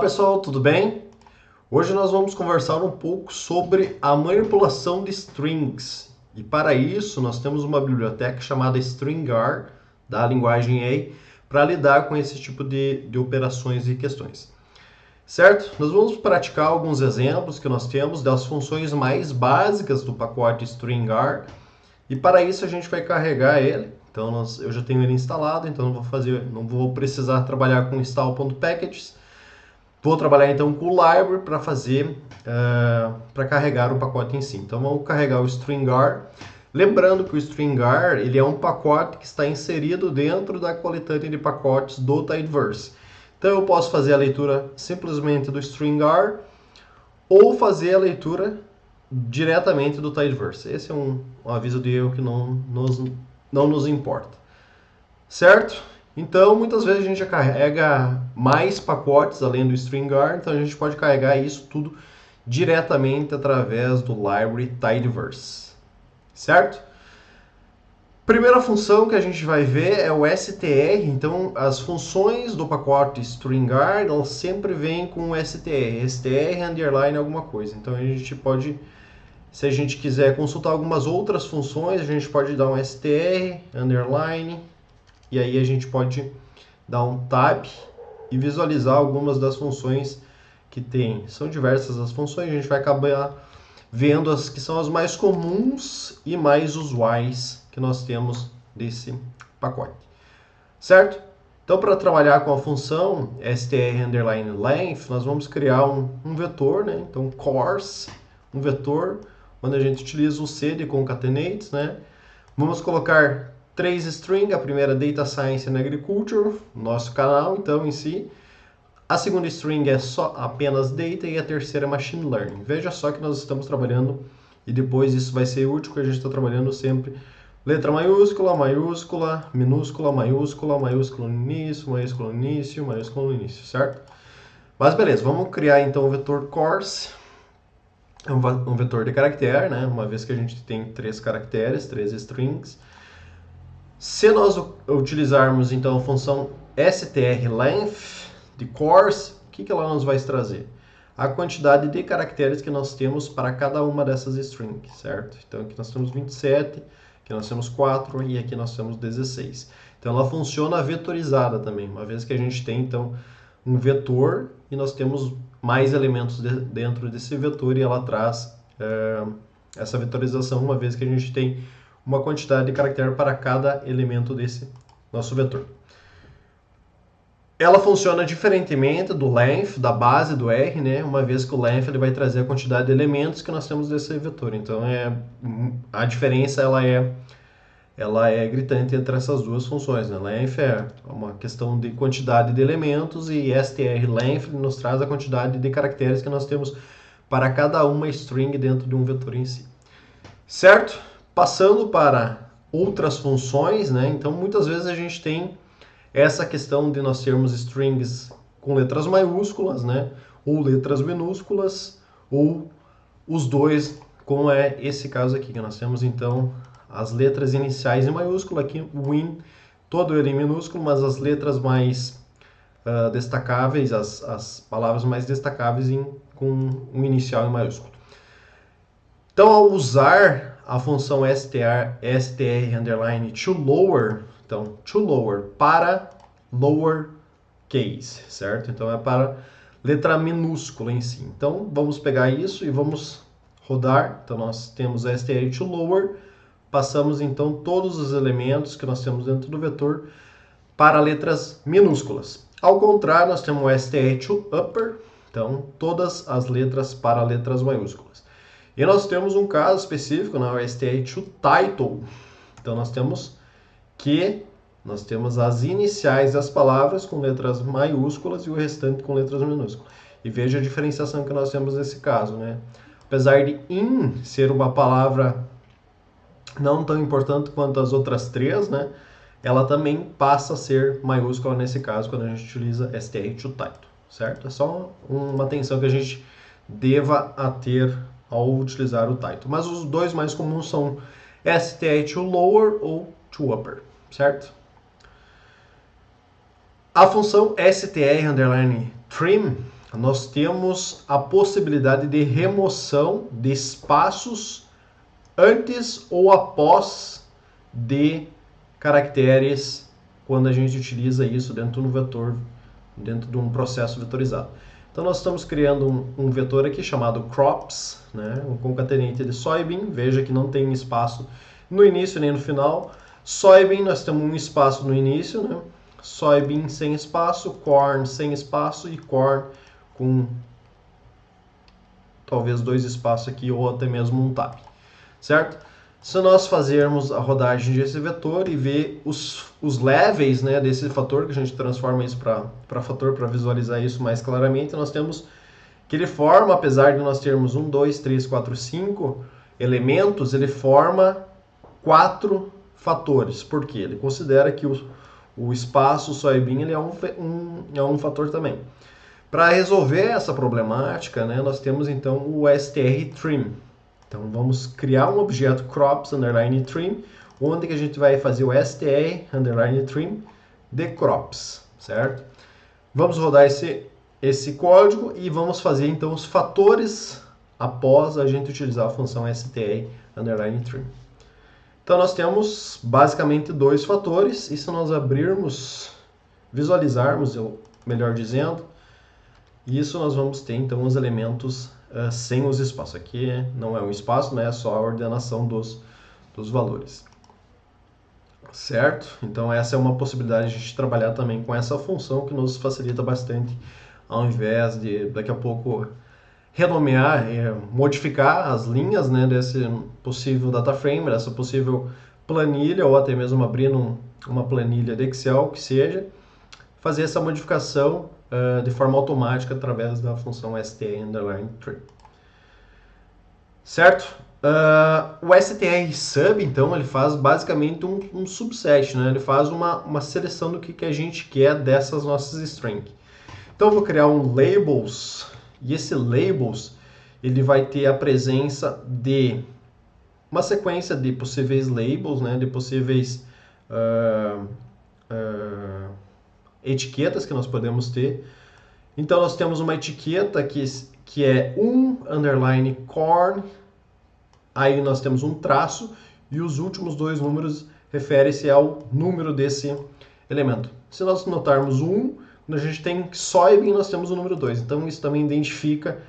pessoal, tudo bem? Hoje nós vamos conversar um pouco sobre a manipulação de strings. E para isso nós temos uma biblioteca chamada StringR, da linguagem A, para lidar com esse tipo de operações e questões. Certo? Nós vamos praticar alguns exemplos que nós temos das funções mais básicas do pacote StringR. E para isso a gente vai carregar ele. Então eu já tenho ele instalado, então não vou precisar trabalhar com install.packages. Vou trabalhar então com o library para para carregar o pacote em si. Então vamos carregar o StringR. Lembrando que o StringR ele é um pacote que está inserido dentro da coletânea de pacotes do Tidyverse. Então eu posso fazer a leitura simplesmente do StringR ou fazer a leitura diretamente do Tidyverse. Esse é um aviso de erro que não nos importa. Certo? Então, muitas vezes a gente já carrega mais pacotes além do StringR, então a gente pode carregar isso tudo diretamente através do library Tidyverse. Certo? Primeira função que a gente vai ver é o str. Então, as funções do pacote StringR, elas sempre vêm com o str. str underline alguma coisa. Então, a gente pode, se a gente quiser consultar algumas outras funções, a gente pode dar um str underline. E aí a gente pode dar um tab e visualizar algumas das funções que tem. São diversas as funções, a gente vai acabar vendo as que são as mais comuns e mais usuais que nós temos desse pacote. Certo? Então, para trabalhar com a função str_length, nós vamos criar um vetor, né? Então, course, um vetor, onde a gente utiliza o C de concatenates, né? Vamos colocar 3 strings, a primeira Data Science and Agriculture, nosso canal então em si. A segunda string é apenas Data e a terceira é Machine Learning. Veja só que nós estamos trabalhando, e depois isso vai ser útil, que a gente está trabalhando sempre letra maiúscula, maiúscula, minúscula, maiúscula, maiúscula no início, maiúscula no início, maiúscula no início, certo? Mas beleza, vamos criar então o vetor course, um vetor de caractere, né? Uma vez que a gente tem 3 caracteres, 3 strings. Se nós utilizarmos então a função str_length de course, o que ela nos vai trazer? A quantidade de caracteres que nós temos para cada uma dessas strings, certo? Então aqui nós temos 27, aqui nós temos 4 e aqui nós temos 16. Então ela funciona vetorizada também, uma vez que a gente tem então um vetor e nós temos mais elementos dentro desse vetor e ela traz essa vetorização, uma vez que a gente tem uma quantidade de caractere para cada elemento desse nosso vetor. Ela funciona diferentemente do length, da base do R, né? Uma vez que o length ele vai trazer a quantidade de elementos que nós temos desse vetor. Então, a diferença ela é gritante entre essas duas funções, né? Length é uma questão de quantidade de elementos e str_length nos traz a quantidade de caracteres que nós temos para cada uma string dentro de um vetor em si. Certo? Passando para outras funções, né? Então, muitas vezes a gente tem essa questão de nós termos strings com letras maiúsculas, né? Ou letras minúsculas, ou os dois, como é esse caso aqui, que nós temos então as letras iniciais em maiúsculo, aqui o in, todo ele em minúsculo, mas as letras mais destacáveis, as palavras mais destacáveis com um inicial em maiúsculo. Então, ao usar a função str_toLower, então toLower para lower case, certo? Então é para letra minúscula em si. Então vamos pegar isso e vamos rodar. Então nós temos str_toLower, passamos então todos os elementos que nós temos dentro do vetor para letras minúsculas. Ao contrário, nós temos o str_toUpper, então todas as letras para letras maiúsculas. E nós temos um caso específico, né, o str_toTitle. Então nós temos as iniciais das palavras com letras maiúsculas e o restante com letras minúsculas. E veja a diferenciação que nós temos nesse caso, né? Apesar de in ser uma palavra não tão importante quanto as outras três, né? Ela também passa a ser maiúscula nesse caso quando a gente utiliza str_toTitle, certo? É só uma atenção que a gente deva ter ao utilizar o title. Mas os dois mais comuns são str_toLower ou toUpper, certo? A função str_trim, nós temos a possibilidade de remoção de espaços antes ou após de caracteres quando a gente utiliza isso dentro do vetor, dentro de um processo vetorizado. Então nós estamos criando um vetor aqui chamado crops, né? Um concatenante de soybean, veja que não tem espaço no início nem no final. Soybean nós temos um espaço no início, né? Soybean sem espaço, corn sem espaço e corn com talvez 2 espaços aqui ou até mesmo um tab, certo? Se nós fazermos a rodagem desse vetor e ver os levels, né, desse fator, que a gente transforma isso para fator para visualizar isso mais claramente, nós temos que ele forma, apesar de nós termos 1, 2, 3, 4, 5 elementos, ele forma 4 fatores. Por quê? Ele considera que o espaço soybean ele é um fator também. Para resolver essa problemática, né, nós temos então o strtrim. Então vamos criar um objeto crops_trim, onde que a gente vai fazer o str_trim de crops, certo? Vamos rodar esse código e vamos fazer então os fatores após a gente utilizar a função str_trim. Então nós temos basicamente 2 fatores, e se nós visualizarmos, melhor dizendo, isso nós vamos ter então os elementos sem os espaços. Aqui não é um espaço, né? É só a ordenação dos valores. Certo? Então essa é uma possibilidade de a gente trabalhar também com essa função que nos facilita bastante, ao invés de daqui a pouco renomear, modificar as linhas, né, desse possível data frame, dessa possível planilha, ou até mesmo abrindo uma planilha de Excel, que seja, fazer essa modificação de forma automática através da função str_trim. Certo? O str_sub, então, ele faz basicamente um subset, né? Ele faz uma seleção do que a gente quer dessas nossas strings. Então, eu vou criar um labels, e esse labels ele vai ter a presença de uma sequência de possíveis labels, né? De possíveis etiquetas que nós podemos ter. Então nós temos uma etiqueta que é _corn, aí nós temos um traço e os últimos 2 números referem-se ao número desse elemento. Se nós notarmos 1, quando a gente tem soybean, nós temos o número 2. Então isso também identifica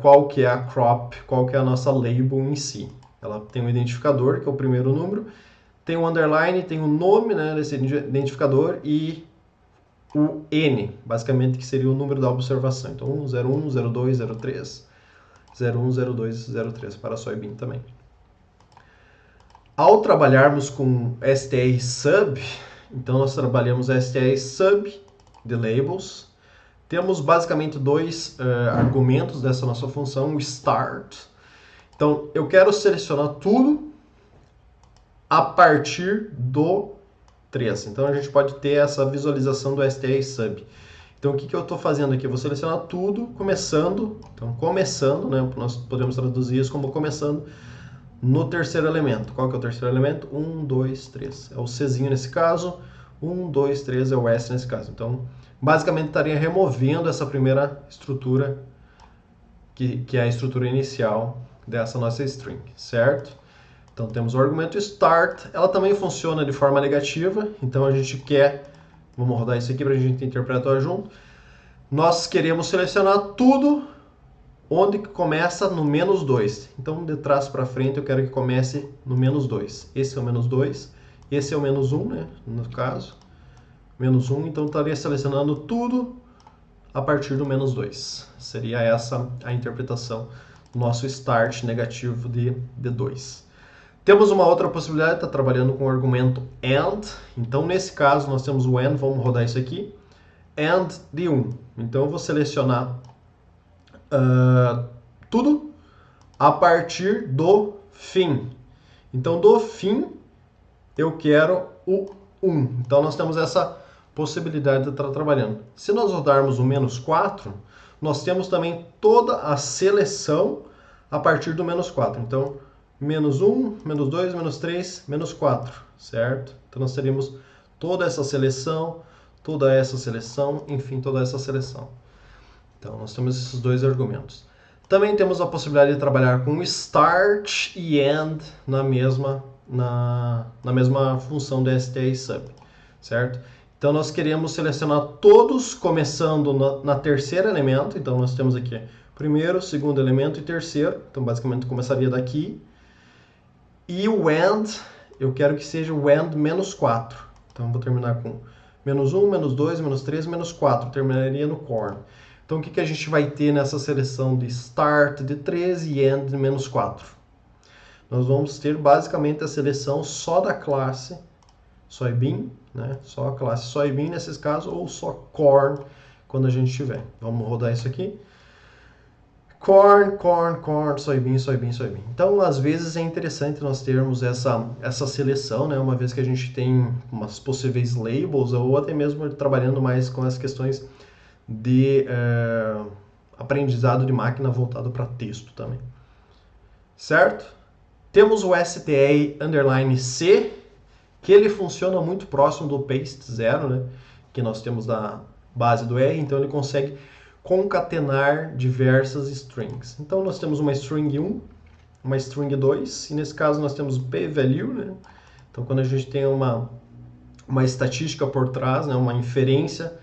qual que é a crop, qual que é a nossa label em si. Ela tem um identificador, que é o primeiro número, tem um underline, tem o nome, né, desse identificador e o N, basicamente, que seria o número da observação. Então, 01, 02, 03, 01, 02, 03 para soybean também. Ao trabalharmos com str_sub, então nós trabalhamos str_sub de labels. Temos basicamente 2 argumentos dessa nossa função, o start. Então, eu quero selecionar tudo a partir do 3. Então a gente pode ter essa visualização do str_sub. Então o que eu estou fazendo aqui? Eu vou selecionar tudo começando, então começando, né? Nós podemos traduzir isso como começando no terceiro elemento. Qual que é o terceiro elemento? 1, 2, 3. É o Czinho nesse caso, 1, 2, 3 é o S nesse caso. Então basicamente estaria removendo essa primeira estrutura, que é a estrutura inicial dessa nossa string, certo? Então temos o argumento start, ela também funciona de forma negativa, então a gente quer, vamos rodar isso aqui para a gente interpretar junto, nós queremos selecionar tudo onde começa no -2, então de trás para frente eu quero que comece no -2, esse é o -2, esse é o -1, né, no caso, -1, então estaria selecionando tudo a partir do -2, seria essa a interpretação do nosso start negativo de 2. Temos uma outra possibilidade, está trabalhando com o argumento AND. Então, nesse caso, nós temos o AND, vamos rodar isso aqui. AND de 1. Então, eu vou selecionar tudo a partir do fim. Então, do fim, eu quero o 1. Então, nós temos essa possibilidade de estar trabalhando. Se nós rodarmos o -4, nós temos também toda a seleção a partir do -4. Então, -1, -2, -3, -4, certo? Então nós teríamos toda essa seleção, enfim, toda essa seleção. Então, nós temos esses dois argumentos. Também temos a possibilidade de trabalhar com start e end na mesma função do STA sub, certo? Então, nós queremos selecionar todos começando na terceiro elemento. Então, nós temos aqui primeiro, segundo elemento e terceiro. Então, basicamente, começaria daqui. E o end, eu quero que seja o end menos 4. Então, vou terminar com menos 1, menos 2, menos 3, menos 4. Terminaria no corn. Então, o que a gente vai ter nessa seleção de start de 13 e end de menos 4? Nós vamos ter basicamente a seleção só da classe soybean, né? Só a classe soybean nesses casos, ou só corn quando a gente tiver. Vamos rodar isso aqui. Corn, corn, corn, soybean, soybean, soybean. Então, às vezes é interessante nós termos essa seleção, né? Uma vez que a gente tem umas possíveis labels, ou até mesmo trabalhando mais com as questões de aprendizado de máquina voltado para texto também. Certo? Temos o STA_C, que ele funciona muito próximo do paste 0, né? Que nós temos da base do R, então ele consegue concatenar diversas strings. Então nós temos uma string 1, uma string 2, e nesse caso nós temos p-value, né? Então quando a gente tem uma estatística por trás, né? Uma inferência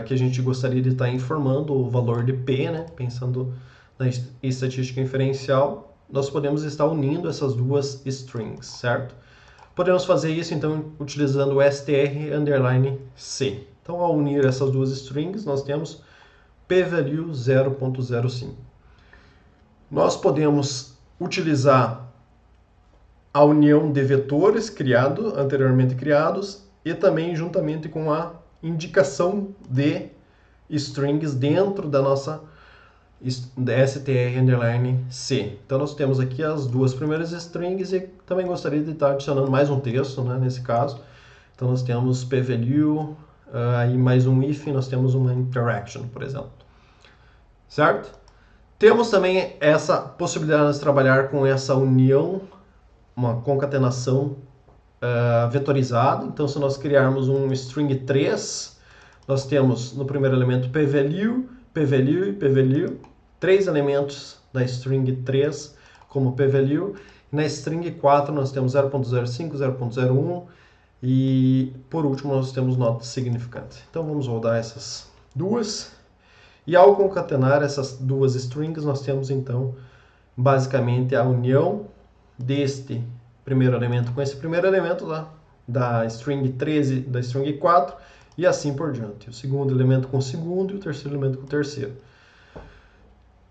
que a gente gostaria de estar informando o valor de p, né? Pensando na estatística inferencial, nós podemos estar unindo essas duas strings, certo? Podemos fazer isso então utilizando o str_c. Então ao unir essas duas strings, nós temos p-value 0.05. Nós podemos utilizar a união de vetores anteriormente criados e também juntamente com a indicação de strings dentro da nossa str_c. Então nós temos aqui as duas primeiras strings e também gostaria de estar adicionando mais um texto, né, nesse caso. Então nós temos p-value, aí mais um if, nós temos uma interaction, por exemplo. Certo? Temos também essa possibilidade de trabalhar com essa união, uma concatenação vetorizada. Então, se nós criarmos um string 3, nós temos no primeiro elemento p-value, p-value e p-value, 3 elementos da string 3 como p-value. Na string 4 nós temos 0.05, 0.01 e por último nós temos not significant. Então vamos rodar essas duas. E ao concatenar essas duas strings, nós temos então basicamente a união deste primeiro elemento com esse primeiro elemento da string 13, da string 4 e assim por diante. O segundo elemento com o segundo e o terceiro elemento com o terceiro.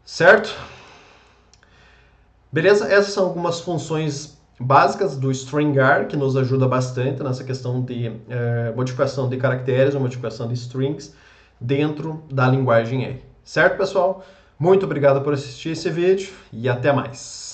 Certo? Beleza? Essas são algumas funções básicas do stringar que nos ajuda bastante nessa questão de modificação de caracteres ou modificação de strings dentro da linguagem R. Certo, pessoal? Muito obrigado por assistir esse vídeo e até mais!